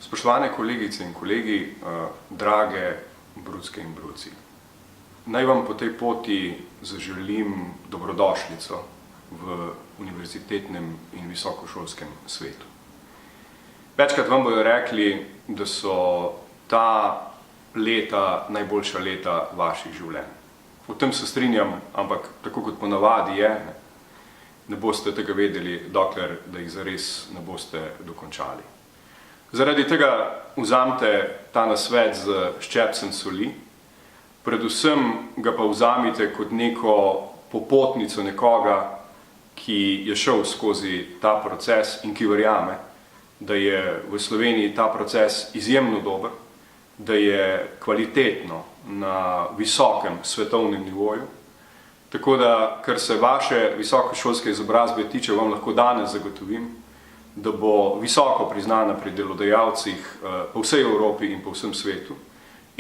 Spoštovane kolegice in kolegi, drage brucke in bruci. Naj vam po tej poti zaželim dobrodošlico v univerzitetnem in visokošolskem svetu. Večkrat vam bodo rekli, da so ta leta najboljša leta vaših življenj. V tem se strinjam, ampak tako kot ponavadi je, ne boste tega vedeli, dokler da jih zares ne boste dokončali. Zaradi tega vzamite ta nasvet z ščepcem soli, predvsem ga pa vzamite kot neko popotnico nekoga, ki je šel skozi ta proces in ki verjame, da je v Sloveniji ta proces izjemno dober, da je kvalitetno na visokem svetovnem nivoju. Tako da, kar se vaše visokošolske izobrazbe tiče, vam lahko danes zagotovim, da bo visoko priznana pri delodajalcih po vsej Evropi in po vsem svetu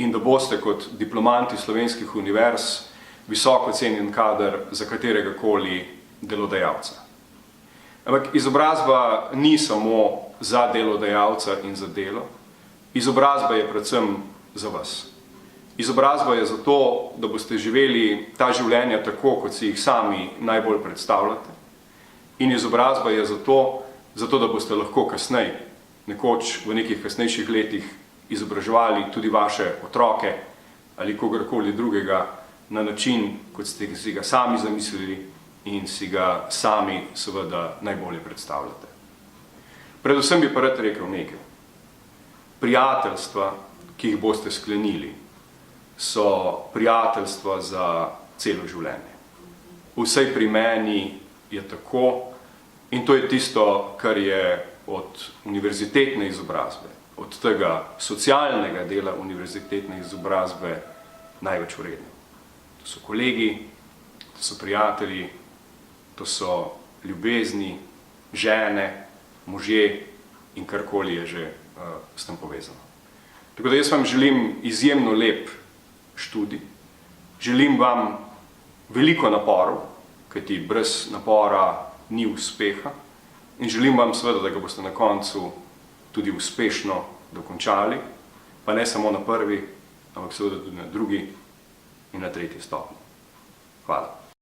in da boste kot diplomanti slovenskih univerz visoko cenjen kader za kateregakoli delodajalca. Ampak izobrazba ni samo za delodajalca in za delo, izobrazba je predvsem za vas. Izobrazba je zato, da boste živeli ta življenja tako, kot si jih sami najbolj predstavljate. In izobrazba je zato, da boste lahko kasneje, nekoč v nekih kasnejših letih, izobraževali tudi vaše otroke ali kogarkoli drugega na način, kot ste si ga sami zamislili in si ga sami seveda najbolje predstavljate. Predvsem bi pa rad rekel nekaj. Prijateljstva, ki jih boste sklenili, so prijateljstva za celo življenje. Vsej pri meni je tako in to je tisto, kar je od univerzitetne izobrazbe, od tega socialnega dela univerzitetne izobrazbe največ vredno. To so kolegi, to so prijatelji, to so ljubezni, žene, možje in karkoli je že s tem povezano. Tako da jaz vam želim izjemno lep študij, želim vam veliko naporov, kajti brez napora ni uspeha in želim vam seveda, da ga boste na koncu tudi uspešno dokončali, pa ne samo na prvi, ampak seveda tudi na drugi in na tretji stopnji. Hvala.